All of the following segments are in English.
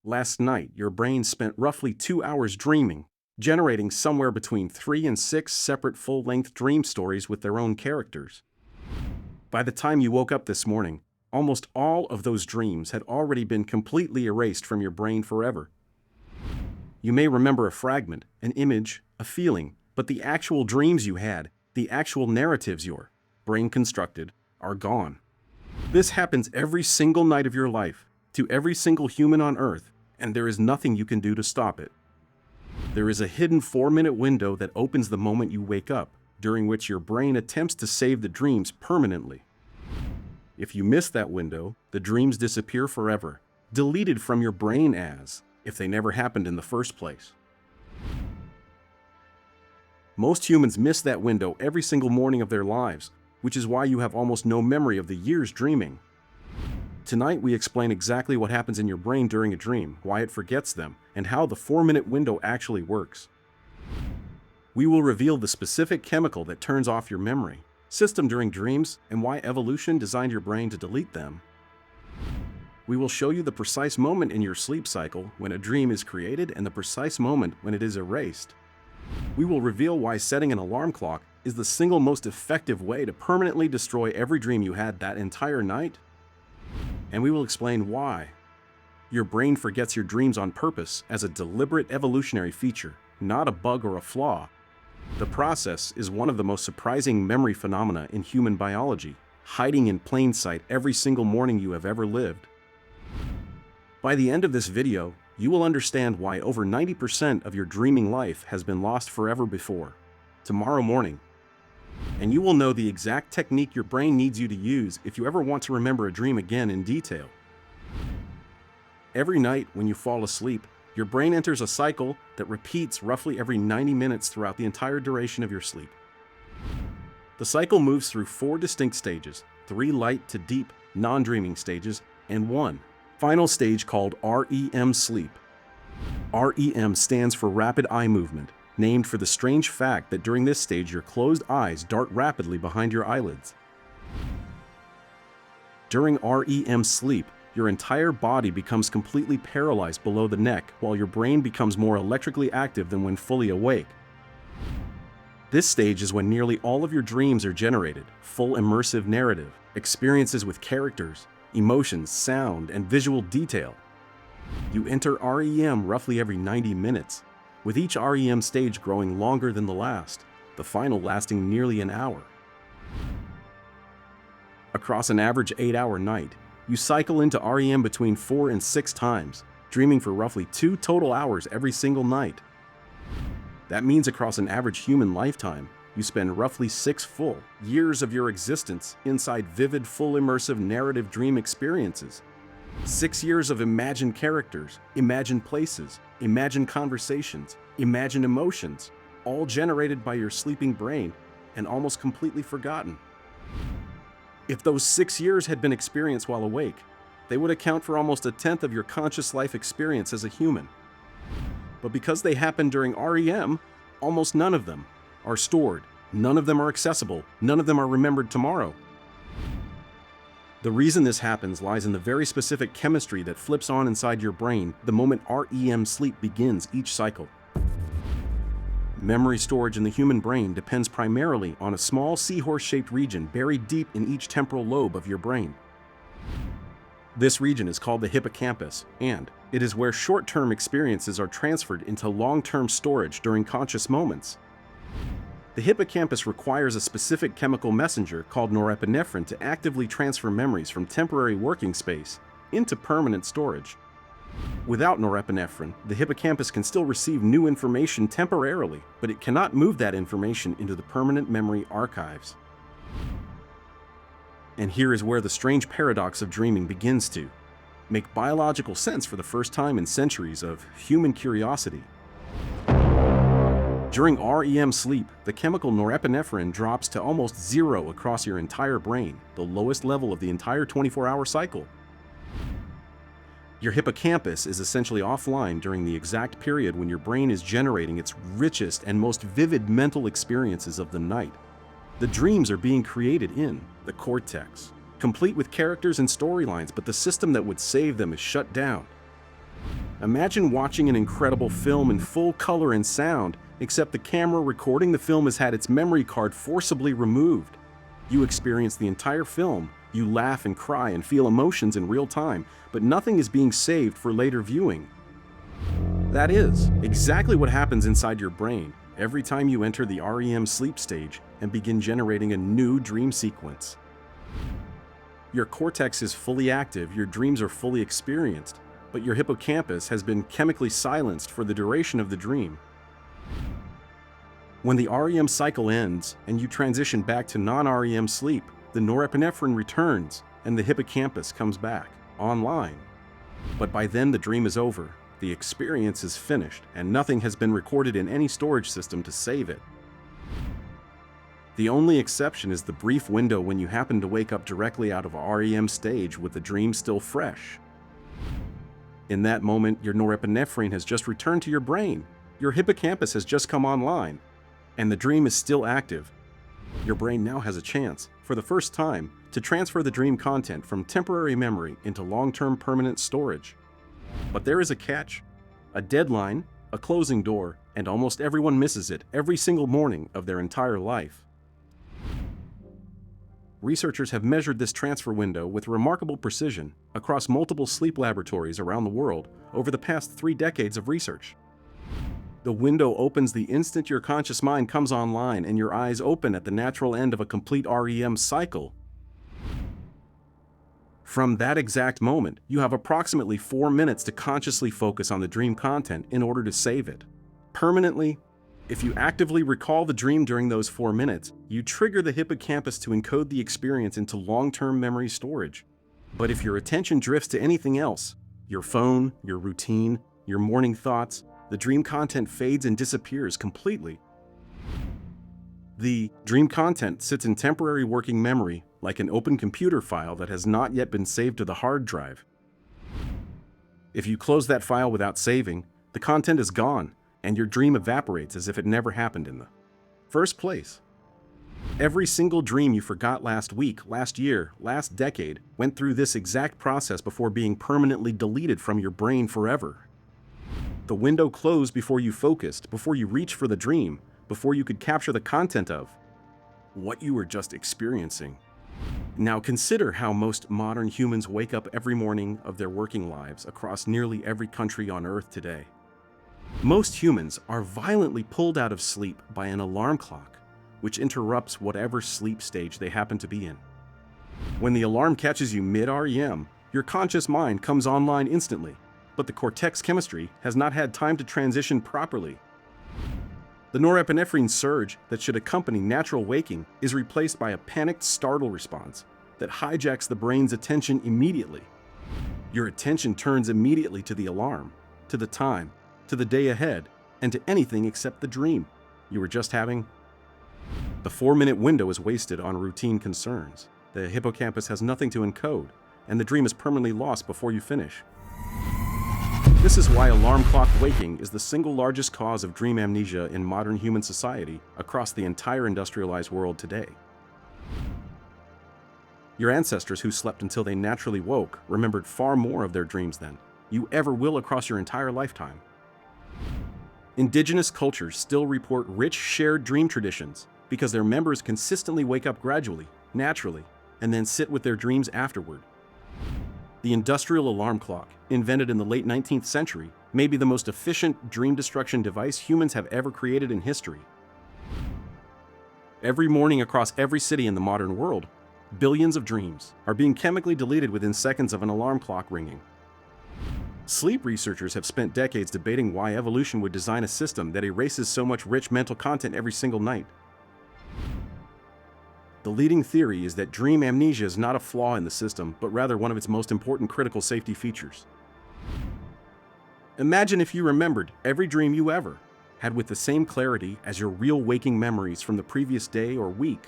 Last night, your brain spent roughly 2 hours dreaming, generating somewhere between 3 and 6 separate full-length dream stories with their own characters. By the time you woke up this morning, almost all of those dreams had already been completely erased from your brain forever. You may remember a fragment, an image, a feeling, but the actual dreams you had, the actual narratives your brain constructed, are gone. This happens every single night of your life, to every single human on Earth, and there is nothing you can do to stop it. There is a hidden 4-minute window that opens the moment you wake up, during which your brain attempts to save the dreams permanently. If you miss that window, the dreams disappear forever, deleted from your brain as if they never happened in the first place. Most humans miss that window every single morning of their lives, which is why you have almost no memory of the years dreaming. Tonight we explain exactly what happens in your brain during a dream, why it forgets them, and how the 4-minute window actually works. We will reveal the specific chemical that turns off your memory system during dreams and why evolution designed your brain to delete them. We will show you the precise moment in your sleep cycle when a dream is created and the precise moment when it is erased. We will reveal why setting an alarm clock is the single most effective way to permanently destroy every dream you had that entire night. And we will explain why your brain forgets your dreams on purpose as a deliberate evolutionary feature, not a bug or a flaw. The process is one of the most surprising memory phenomena in human biology, hiding in plain sight every single morning you have ever lived. By the end of this video, you will understand why over 90% of your dreaming life has been lost forever before tomorrow morning. And you will know the exact technique your brain needs you to use if you ever want to remember a dream again in detail. Every night when you fall asleep, your brain enters a cycle that repeats roughly every 90 minutes throughout the entire duration of your sleep. The cycle moves through 4 distinct stages, 3 light to deep, non-dreaming stages, and 1 final stage called REM sleep. REM stands for rapid eye movement, named for the strange fact that during this stage your closed eyes dart rapidly behind your eyelids. During REM sleep, your entire body becomes completely paralyzed below the neck while your brain becomes more electrically active than when fully awake. This stage is when nearly all of your dreams are generated, full immersive narrative, experiences with characters, emotions, sound, and visual detail. You enter REM roughly every 90 minutes, with each REM stage growing longer than the last, the final lasting nearly an hour. Across an average 8-hour night, you cycle into REM between 4 and 6 times, dreaming for roughly 2 total hours every single night. That means across an average human lifetime, you spend roughly 6 full years of your existence inside vivid, full immersive narrative dream experiences. 6 years of imagined characters, imagined places, imagined conversations, imagined emotions, all generated by your sleeping brain and almost completely forgotten. If those 6 years had been experienced while awake, they would account for almost 1/10 of your conscious life experience as a human. But because they happened during REM, almost none of them are stored, none of them are accessible, none of them are remembered tomorrow. The reason this happens lies in the very specific chemistry that flips on inside your brain the moment REM sleep begins each cycle. Memory storage in the human brain depends primarily on a small seahorse-shaped region buried deep in each temporal lobe of your brain. This region is called the hippocampus, and it is where short-term experiences are transferred into long-term storage during conscious moments. The hippocampus requires a specific chemical messenger called norepinephrine to actively transfer memories from temporary working space into permanent storage. Without norepinephrine, the hippocampus can still receive new information temporarily, but it cannot move that information into the permanent memory archives. And here is where the strange paradox of dreaming begins to make biological sense for the first time in centuries of human curiosity. During REM sleep, the chemical norepinephrine drops to almost 0 across your entire brain, the lowest level of the entire 24-hour cycle. Your hippocampus is essentially offline during the exact period when your brain is generating its richest and most vivid mental experiences of the night. The dreams are being created in the cortex, complete with characters and storylines, but the system that would save them is shut down. Imagine watching an incredible film in full color and sound, except the camera recording the film has had its memory card forcibly removed. You experience the entire film, you laugh and cry and feel emotions in real time, but nothing is being saved for later viewing. That is exactly what happens inside your brain every time you enter the REM sleep stage and begin generating a new dream sequence. Your cortex is fully active, your dreams are fully experienced, but your hippocampus has been chemically silenced for the duration of the dream. When the REM cycle ends and you transition back to non-REM sleep, the norepinephrine returns and the hippocampus comes back online. But by then the dream is over, the experience is finished, and nothing has been recorded in any storage system to save it. The only exception is the brief window when you happen to wake up directly out of a REM stage with the dream still fresh. In that moment, your norepinephrine has just returned to your brain, your hippocampus has just come online, and the dream is still active. Your brain now has a chance, for the first time, to transfer the dream content from temporary memory into long-term permanent storage. But there is a catch, a deadline, a closing door, and almost everyone misses it every single morning of their entire life. Researchers have measured this transfer window with remarkable precision across multiple sleep laboratories around the world over the past 3 decades of research. The window opens the instant your conscious mind comes online and your eyes open at the natural end of a complete REM cycle. From that exact moment, you have approximately 4 minutes to consciously focus on the dream content in order to save it permanently. If you actively recall the dream during those 4 minutes, you trigger the hippocampus to encode the experience into long-term memory storage. But if your attention drifts to anything else, your phone, your routine, your morning thoughts, the dream content fades and disappears completely. The dream content sits in temporary working memory, like an open computer file that has not yet been saved to the hard drive. If you close that file without saving, the content is gone, and your dream evaporates as if it never happened in the first place. Every single dream you forgot last week, last year, last decade went through this exact process before being permanently deleted from your brain forever. The window closed before you focused, before you reached for the dream, before you could capture the content of what you were just experiencing. Now consider how most modern humans wake up every morning of their working lives across nearly every country on Earth today. Most humans are violently pulled out of sleep by an alarm clock, which interrupts whatever sleep stage they happen to be in. When the alarm catches you mid-REM, your conscious mind comes online instantly, but the cortex chemistry has not had time to transition properly. The norepinephrine surge that should accompany natural waking is replaced by a panicked startle response that hijacks the brain's attention immediately. Your attention turns immediately to the alarm, to the time, to the day ahead, and to anything except the dream you were just having. The 4-minute window is wasted on routine concerns. The hippocampus has nothing to encode, and the dream is permanently lost before you finish. This is why alarm clock waking is the single largest cause of dream amnesia in modern human society across the entire industrialized world today. Your ancestors who slept until they naturally woke remembered far more of their dreams than you ever will across your entire lifetime. Indigenous cultures still report rich shared dream traditions because their members consistently wake up gradually, naturally, and then sit with their dreams afterward. The industrial alarm clock, invented in the late 19th century, may be the most efficient dream destruction device humans have ever created in history. Every morning across every city in the modern world, billions of dreams are being chemically deleted within seconds of an alarm clock ringing. Sleep researchers have spent decades debating why evolution would design a system that erases so much rich mental content every single night. The leading theory is that dream amnesia is not a flaw in the system, but rather one of its most important critical safety features. Imagine if you remembered every dream you ever had with the same clarity as your real waking memories from the previous day or week.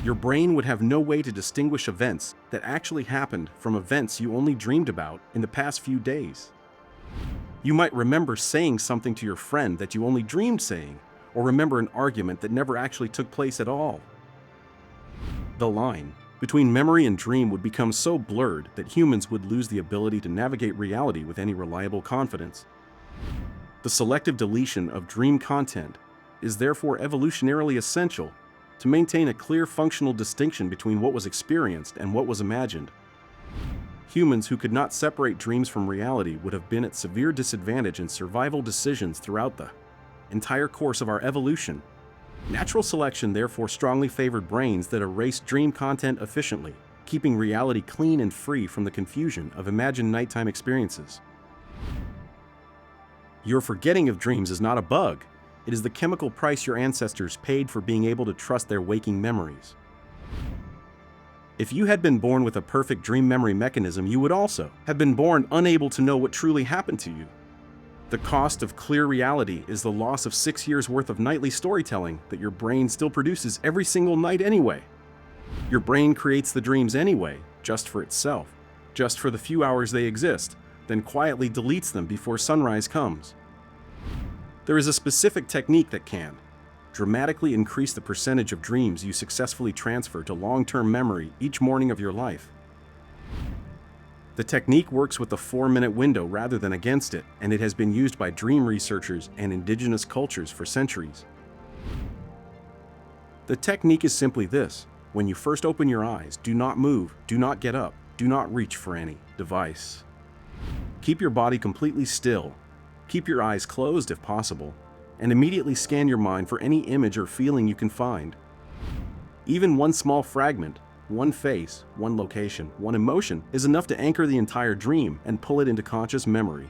Your brain would have no way to distinguish events that actually happened from events you only dreamed about in the past few days. You might remember saying something to your friend that you only dreamed saying, or remember an argument that never actually took place at all. The line, between memory and dream would become so blurred that humans would lose the ability to navigate reality with any reliable confidence. The selective deletion of dream content is therefore evolutionarily essential to maintain a clear functional distinction between what was experienced and what was imagined. Humans who could not separate dreams from reality would have been at severe disadvantage in survival decisions throughout the entire course of our evolution. Natural selection therefore strongly favored brains that erased dream content efficiently, keeping reality clean and free from the confusion of imagined nighttime experiences. Your forgetting of dreams is not a bug. It is the chemical price your ancestors paid for being able to trust their waking memories. If you had been born with a perfect dream memory mechanism, you would also have been born unable to know what truly happened to you. The cost of clear reality is the loss of 6 years' worth of nightly storytelling that your brain still produces every single night anyway. Your brain creates the dreams anyway, just for itself, just for the few hours they exist, then quietly deletes them before sunrise comes. There is a specific technique that can dramatically increase the percentage of dreams you successfully transfer to long-term memory each morning of your life. The technique works with the 4-minute window rather than against it, and it has been used by dream researchers and indigenous cultures for centuries. The technique is simply this: when you first open your eyes, do not move, do not get up, do not reach for any device. Keep your body completely still. Keep your eyes closed if possible, and immediately scan your mind for any image or feeling you can find. Even one small fragment, one face, one location, one emotion is enough to anchor the entire dream and pull it into conscious memory.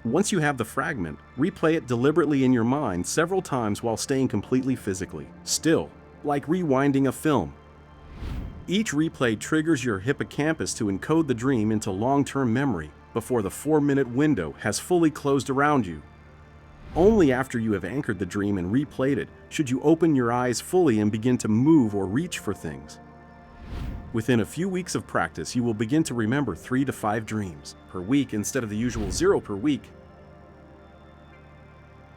Once you have the fragment, replay it deliberately in your mind several times while staying completely physically still, like rewinding a film. Each replay triggers your hippocampus to encode the dream into long-term memory before the 4-minute window has fully closed around you. Only after you have anchored the dream and replayed it should you open your eyes fully and begin to move or reach for things. Within a few weeks of practice, you will begin to remember 3 to 5 dreams per week instead of the usual 0 per week.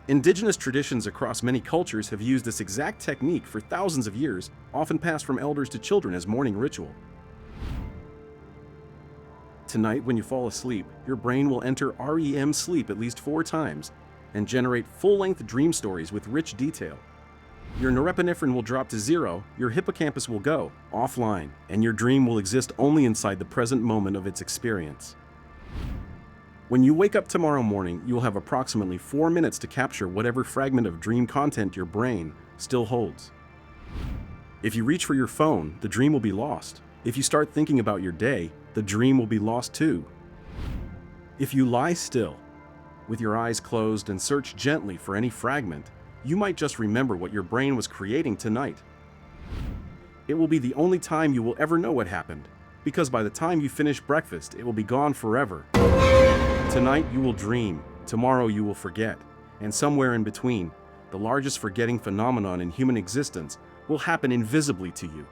Indigenous traditions across many cultures have used this exact technique for thousands of years, often passed from elders to children as morning ritual. Tonight, when you fall asleep, your brain will enter REM sleep at least 4 times and generate full-length dream stories with rich detail. Your norepinephrine will drop to 0, your hippocampus will go offline, and your dream will exist only inside the present moment of its experience. When you wake up tomorrow morning, you will have approximately 4 minutes to capture whatever fragment of dream content your brain still holds. If you reach for your phone, the dream will be lost. If you start thinking about your day, the dream will be lost too. If you lie still, with your eyes closed and search gently for any fragment, you might just remember what your brain was creating tonight. It will be the only time you will ever know what happened, because by the time you finish breakfast, it will be gone forever. Tonight you will dream, tomorrow you will forget, and somewhere in between, the largest forgetting phenomenon in human existence will happen invisibly to you.